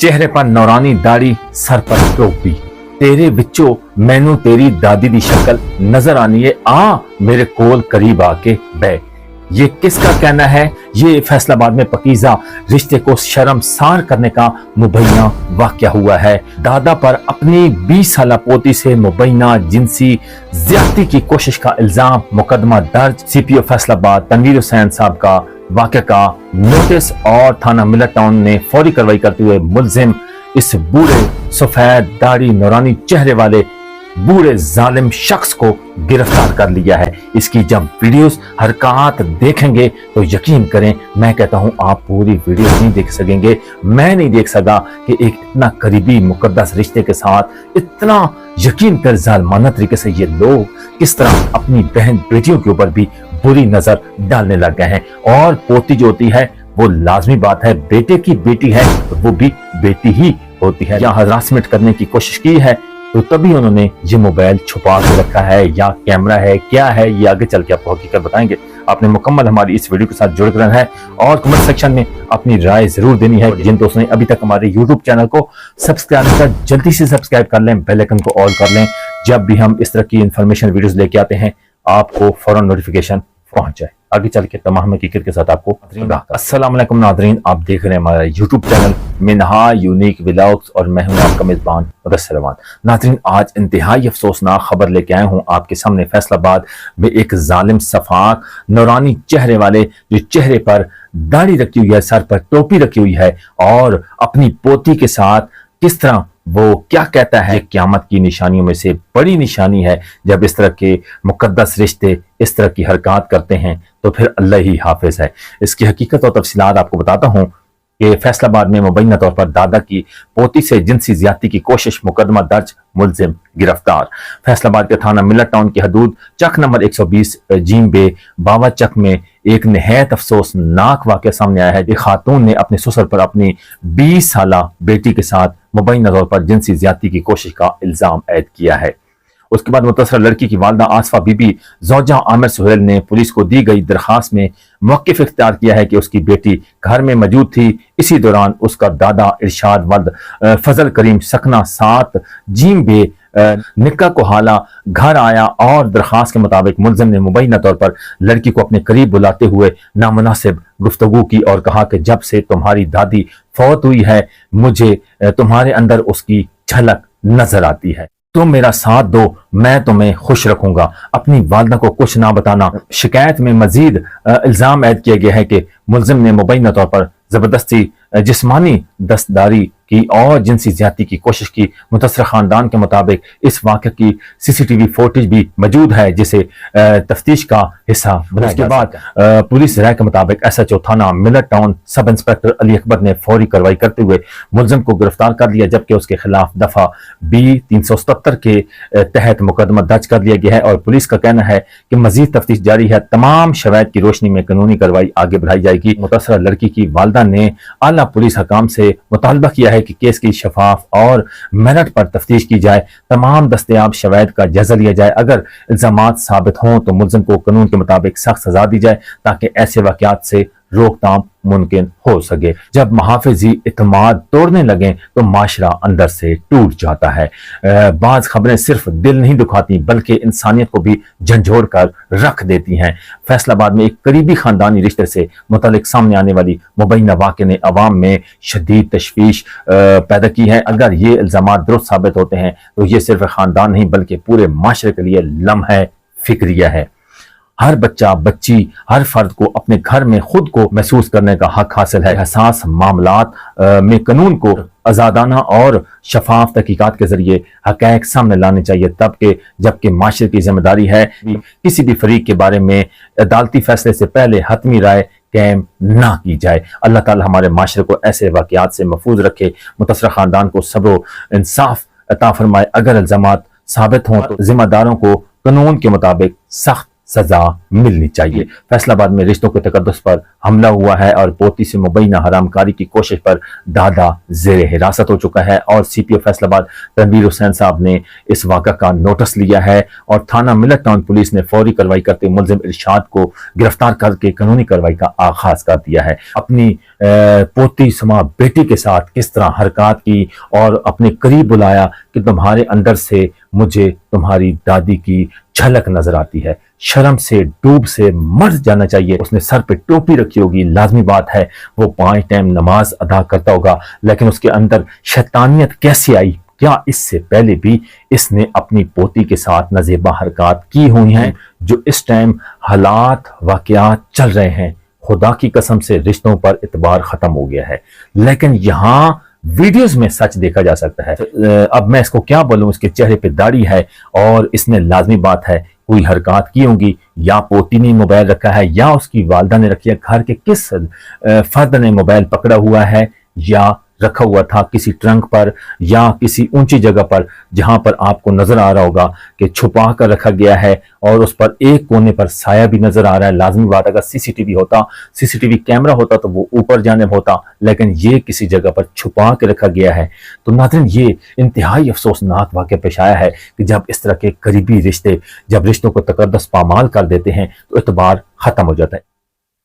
चेहरे पर नौरानी दाढ़ी, सर पर टोपी, तेरे विचों मैनू तेरी दादी दी शक्ल नजर आनी है, आ मेरे कोल करीब आके बह। ये किसका कहना है? ये फैसलाबाद में पकीजा रिश्ते को शर्मसार करने का मुबैना वाकया हुआ है। दादा पर अपनी 20 साला पोती से मुबैना जिनसी ज्यादती की कोशिश का इल्जाम, मुकदमा दर्ज। सीपीओ फैसलाबाद तनवीर हुसैन साहब का वाकया का नोटिस और थाना मिलट टाउन ने फौरी कार्रवाई करते हुए मुलजिम इस बूढ़े सफेद दाढ़ी नौरानी चेहरे वाले बूढ़े जालिम शख्स को गिरफ्तार कर लिया है। इसकी जब वीडियोस हरकत देखेंगे तो यकीन करें, मैं कहता हूं आप पूरी वीडियो नहीं देख सकेंगे। मैं नहीं देख सका कि एक इतना करीबी मुकद्दस रिश्ते के साथ इतना यकीन कर जालमाना तरीके से ये लोग किस तरह अपनी बहन बेटियों के ऊपर भी बुरी नजर डालने लग गए हैं। और पोती जो होती है वो लाजमी बात है, बेटे की बेटी है तो वो भी बेटी ही होती है। या हरासमेंट करने की कोशिश की है तो तभी उन्होंने ये मोबाइल छुपा के रखा है या कैमरा है, क्या है ये आगे चल के आपको हकीकत बताएंगे। आपने मुकम्मल हमारी इस वीडियो के साथ जुड़ कर रहना है और कमेंट सेक्शन में अपनी राय जरूर देनी है। जिन दोस्तों ने अभी तक हमारे यूट्यूब चैनल को सब्सक्राइब कर जल्दी से सब्सक्राइब कर लें, बेल आइकन को ऑल कर लें। जब भी हम इस तरह की इंफॉर्मेशन वीडियोस लेके आते हैं आपको फौरन नोटिफिकेशन पहुंच जाए। आगे चल के तमाम हकीकत के साथ आपको अस्सलाम वालेकुम नादरीन, आप देख रहे हैं हमारा YouTube channel Minha unique vlogs और मैं हूं आपका मेजबान मुदस्सिर रवान। नादरीन, आज इंतहाई अफसोसनाक खबर लेके आए हूं आपके सामने। फैसलाबाद में एक जालिम सफाक नौरानी चेहरे वाले जो चेहरे पर दाढ़ी रखी हुई है, सर पर टोपी रखी हुई है और अपनी पोती के साथ किस तरह वो क्या कहता है, क़यामत की निशानियों में से बड़ी निशानी है। जब इस तरह के मुकद्दस रिश्ते इस तरह की हरकत करते हैं तो फिर अल्लाह ही हाफिज है। इसकी हकीकत और तफसीलात आपको बताता हूँ कि फैसलाबाद में मुबैना तौर पर दादा की पोती से जिनसी ज्यादती की कोशिश, मुकदमा दर्ज, मुलजिम गिरफ्तार। फैसलाबाद के थाना मिलट टाउन की हदूद चक नंबर 120 जीम बे बावा चक में एक निहायत अफसोसनाक वाकया सामने आया है। एक खातून ने अपने ससुर पर अपनी 20 साला बेटी के साथ मुबैना तौर पर जिनसी ज्यादती की कोशिश का इल्जाम ऐद किया है। उसके बाद मुतसरा लड़की की वालदा आसफा बीबी जौजा आमिर सुहेल ने पुलिस को दी गई दरखास्त में मौक़िफ़ इख्तियार किया है कि उसकी बेटी घर में मौजूद थी। इसी दौरान उसका दादा इरशाद वल्द फजल करीम सकना 7 जीम बे निक्का को हाला घर आया और दरखास्त के मुताबिक मुलजिम ने मुबैना तौर पर लड़की को अपने करीब बुलाते हुए नामुनासिब गुफ्तगू की और कहा कि जब से तुम्हारी दादी फौत हुई है मुझे तुम्हारे अंदर उसकी झलक नजर आती है। तुम मेरा साथ दो, मैं तुम्हें खुश रखूंगा। अपनी वालदा को कुछ ना बताना। शिकायत में मजीद इल्जाम ऐड किया गया है कि मुलजिम ने मुबैना तौर पर जबरदस्ती जिस्मानी दस्तदारी की और जिनसी ज्यादती की कोशिश की। मुतसरा खानदान के मुताबिक इस वाक़े की सीसीटीवी फुटेज भी मौजूद है जिसे तफ्तीश का हिस्सा बनाया। उसके बाद पुलिस राय के मुताबिक SHO थाना Millat Town sub inspector Ali Akbar ने फौरी कार्रवाई करते हुए मुलजिम को गिरफ्तार कर लिया, जबकि उसके खिलाफ दफा B 377 के तहत मुकदमा दर्ज कर लिया गया है। और पुलिस का कहना है कि मजीद तफ्तीश जारी है। तमाम शवाहिद की रोशनी में कानूनी कार्रवाई आगे बढ़ाई जाएगी। मुतसरा लड़की की वालदा ने आला पुलिस हकाम से मुतालबा किया है कि केस की शफाफ और मेरिट पर तफ्तीश की जाए, तमाम दस्तयाब शवाहिद का जायजा लिया जाए। अगर इल्जामात साबित हों तो मुलजिम को कानून के मुताबिक सख्त सजा दी जाए ताकि ऐसे वाकयात से रोकथाम मुमकिन हो सके। जब मुहाफिजी इत्मीनान तोड़ने लगे तो माशरा अंदर से टूट जाता है। बाज खबरें सिर्फ दिल नहीं दुखाती बल्कि इंसानियत को भी झंझोड़ कर रख देती हैं। फैसलाबाद में एक करीबी खानदानी रिश्ते से मुतालिक सामने आने वाली मुबैना वाक़े ने अवाम में शदीद तशवीश पैदा की है। अगर ये इल्जामात दुरुस्त साबित होते हैं तो ये सिर्फ खानदान नहीं बल्कि पूरे माशरे के लिए लम्हा फिक्रिया है। हर बच्चा बच्ची हर फर्द को अपने घर में खुद को महसूस करने का हक हासिल है। हसास मामलात में कानून को आज़ादाना और शफाफ तहकीकात के जरिए हक़ाइक़ सामने लाने चाहिए, तब के जबकि माशरे की जिम्मेदारी है किसी भी फरीक के बारे में अदालती फैसले से पहले हतमी राय कायम ना की जाए। अल्लाह ताला हमारे माशरे को ऐसे वाक़यात से महफूज रखे, मुतसरा खानदान को सब्र इंसाफ अता फरमाए। अगर इल्जामात साबित हों तो जिम्मेदारों को कानून के मुताबिक सख्त सजा मिलनी चाहिए। फैसलाबाद में रिश्तों के तकद्दुस पर हमला हुआ है और पोती से मुबैना हरामकारी की कोशिश पर दादा जेर हिरासत हो चुका है और सीपीओ फैसलाबाद तनवीर हुसैन साहब ने इस वाक़ा का नोटिस लिया है और थाना मिलट टाउन पुलिस ने फौरी कार्रवाई करते मुलजिम इरशाद को गिरफ्तार करके कानूनी कार्रवाई का आगाज कर दिया है। अपनी पोती समा बेटी के साथ किस तरह हरकत की और अपने करीब बुलाया कि तुम्हारे अंदर से मुझे तुम्हारी दादी की झलक नजर आती है। शर्म से डूब से मर जाना चाहिए। उसने सर पे टोपी रखी होगी, लाजमी बात है वो 5 टाइम नमाज अदा करता होगा, लेकिन उसके अंदर शैतानियत कैसे आई? क्या इससे पहले भी इसने अपनी पोती के साथ नजेबा हरकत की हुई हैं? जो इस टाइम हालात वाकयात चल रहे हैं, खुदा की कसम से रिश्तों पर इतबार खत्म हो गया है। लेकिन यहाँ वीडियोस में सच देखा जा सकता है। अब मैं इसको क्या बोलूं, इसके चेहरे पे दाढ़ी है और इसने लाजमी बात है कोई हरकत की होंगी, या पोती ने मोबाइल रखा है या उसकी वालदा ने रखी है। घर के किस फर्द ने मोबाइल पकड़ा हुआ है या रखा हुआ था किसी ट्रंक पर या किसी ऊंची जगह पर, जहां पर आपको नजर आ रहा होगा कि छुपा कर रखा गया है और उस पर एक कोने पर साया भी नजर आ रहा है। लाजमी बात, अगर सीसीटीवी होता, सीसीटीवी कैमरा होता तो वो ऊपर जाने होता, लेकिन ये किसी जगह पर छुपा के रखा गया है। तो नाज़रीन, ये इंतहाई अफसोसनाक वाक़या पेश आया है कि जब इस तरह के करीबी रिश्ते, जब रिश्तों को तकद्दस पामाल कर देते हैं तो एतबार खत्म हो जाता है।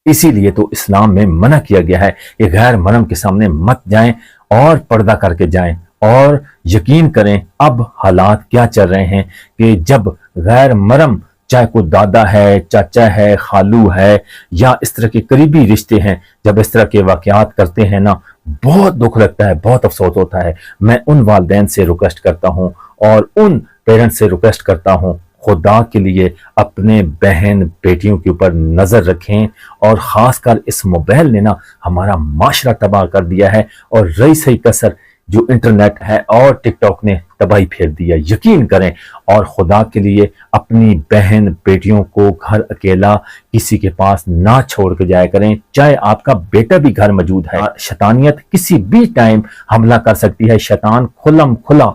इसीलिए तो इस्लाम में मना किया गया है कि गैर महरम के सामने मत जाएं और पर्दा करके जाएं। और यकीन करें अब हालात क्या चल रहे हैं कि जब गैर महरम, चाहे कोई दादा है, चाचा है, खालू है या इस तरह के करीबी रिश्ते हैं, जब इस तरह के वाकयात करते हैं ना, बहुत दुख लगता है, बहुत अफसोस होता है। मैं उन वालिदैन से रिक्वेस्ट करता हूँ और उन पेरेंट्स से रिक्वेस्ट करता हूँ, खुदा के लिए अपने बहन बेटियों के ऊपर नजर रखें। और खासकर इस मोबाइल ने ना हमारा माशरा तबाह कर दिया है और रही सही कसर जो इंटरनेट है और टिकटॉक ने तबाही फेर दी है। यकीन करें और खुदा के लिए अपनी बहन बेटियों को घर अकेला किसी के पास ना छोड़ के जाया करें, चाहे आपका बेटा भी घर मौजूद है। शैतानियत किसी भी टाइम हमला कर सकती है। शैतान खुल्लम खुला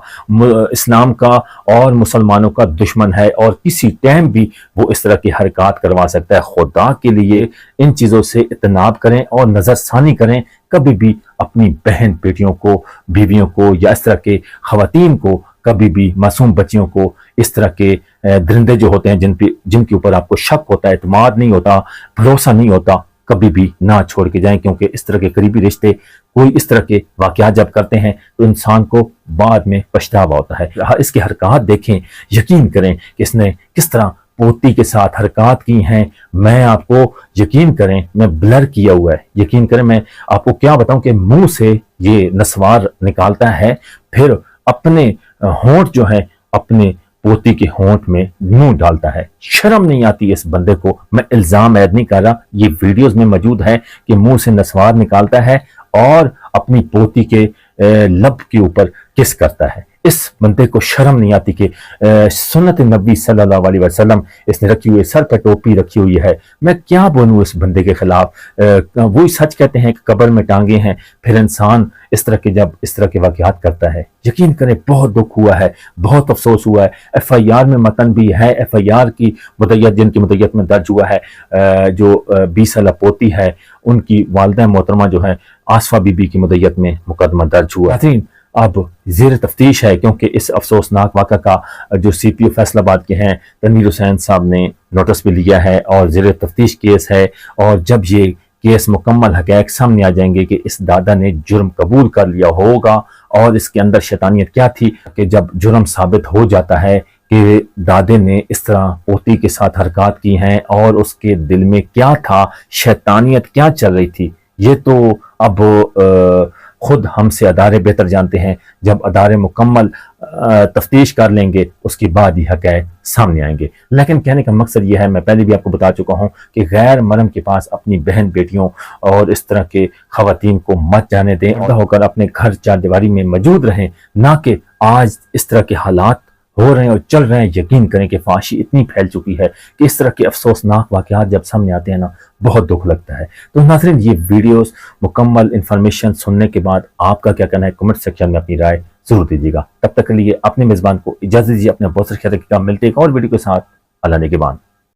इस्लाम का और मुसलमानों का दुश्मन है और किसी टाइम भी वो इस तरह की हरकत करवा सकता है। खुदा के लिए इन चीज़ों से इत्तनाब करें और नज़रसानी करें। कभी भी अपनी बहन बेटियों को, बीवियों को या इस तरह के खवातीन को, कभी भी मासूम बच्चियों को इस तरह के दरिंदे जो होते हैं जिनके ऊपर आपको शक होता है, एतमाद नहीं होता, भरोसा नहीं होता, कभी भी ना छोड़ के जाएं। क्योंकि इस तरह के करीबी रिश्ते कोई इस तरह के वाकयात जब करते हैं तो इंसान को बाद में पछतावा होता है। इसकी हरकत देखें, यकीन करें कि इसने किस तरह पोती के साथ हरकत की हैं। मैं आपको, यकीन करें, मैं ब्लर किया हुआ है, यकीन करें, मैं आपको क्या बताऊं कि मुंह से ये नस्वार निकालता है, फिर अपने होंठ जो है अपने पोती के होंठ में मुंह डालता है। शर्म नहीं आती इस बंदे को। मैं इल्जाम ऐड नहीं कर रहा, ये वीडियोस में मौजूद है कि मुंह से नस्वार निकालता है और अपनी पोती के लब के ऊपर किस करता है। इस बंदे को शर्म नहीं आती कि सुन्नत नबी सल्लल्लाहु अलैहि वसल्लम इसने रखी हुई, सर पर टोपी रखी हुई है। मैं क्या बोलूं इस बंदे के खिलाफ। वही सच कहते हैं कि कब्र में टांगे हैं। फिर इंसान इस तरह के जब इस तरह के वाकयात करता है, यकीन करें बहुत दुख हुआ है, बहुत अफसोस हुआ है। FIR में मतन भी है, FIR की मुद्दत, जिनकी मुद्दत में दर्ज हुआ है, जो 20 साल पोती है उनकी वालिदा मोहतरमा जो है आसफा बीबी की मुद्दत में मुकदमा दर्ज हुआ। अब ज़ेर तफ्तीश है, क्योंकि इस अफसोसनाक वाक़ा का जो CPO फैसलाबाद के हैं तनवीर हुसैन साहब ने नोटिस भी लिया है और ज़ेर तफ्तीश केस है। और जब ये केस मुकम्मल हक़ाइक़ सामने आ जाएंगे कि इस दादा ने जुर्म कबूल कर लिया होगा और इसके अंदर शैतानियत क्या थी, कि जब जुर्म साबित हो जाता है कि दादे ने इस तरह पोती के साथ हरकत की हैं और उसके दिल में क्या था, शैतानियत क्या चल रही थी, ये तो अब खुद हमसे अदारे बेहतर जानते हैं। जब अदारे मुकम्मल तफ्तीश कर लेंगे उसके बाद ही हक़ाइक़ सामने आएंगे। लेकिन कहने का मकसद यह है, मैं पहले भी आपको बता चुका हूं कि गैर महरम के पास अपनी बहन बेटियों और इस तरह के खवातीन को मत जाने दें और होकर अपने घर चारदीवारी में मौजूद रहें, ना कि आज इस तरह के हालात हो रहे हैं और चल रहे हैं। यकीन करें कि फाशी इतनी फैल चुकी है कि इस तरह के अफसोसनाक वाक़यात जब सामने आते हैं ना, बहुत दुख लगता है। तो नाज़रीन, ये वीडियोस मुकम्मल इंफॉर्मेशन सुनने के बाद आपका क्या कहना है, कमेंट सेक्शन में अपनी राय जरूर दीजिएगा। तब तक के लिए अपने मेज़बान को इजाज़त दीजिए, अपने बहुत सारे ख्याल रखिएगा। मिलते एक और वीडियो के साथ। अल्लाह ने के बाद।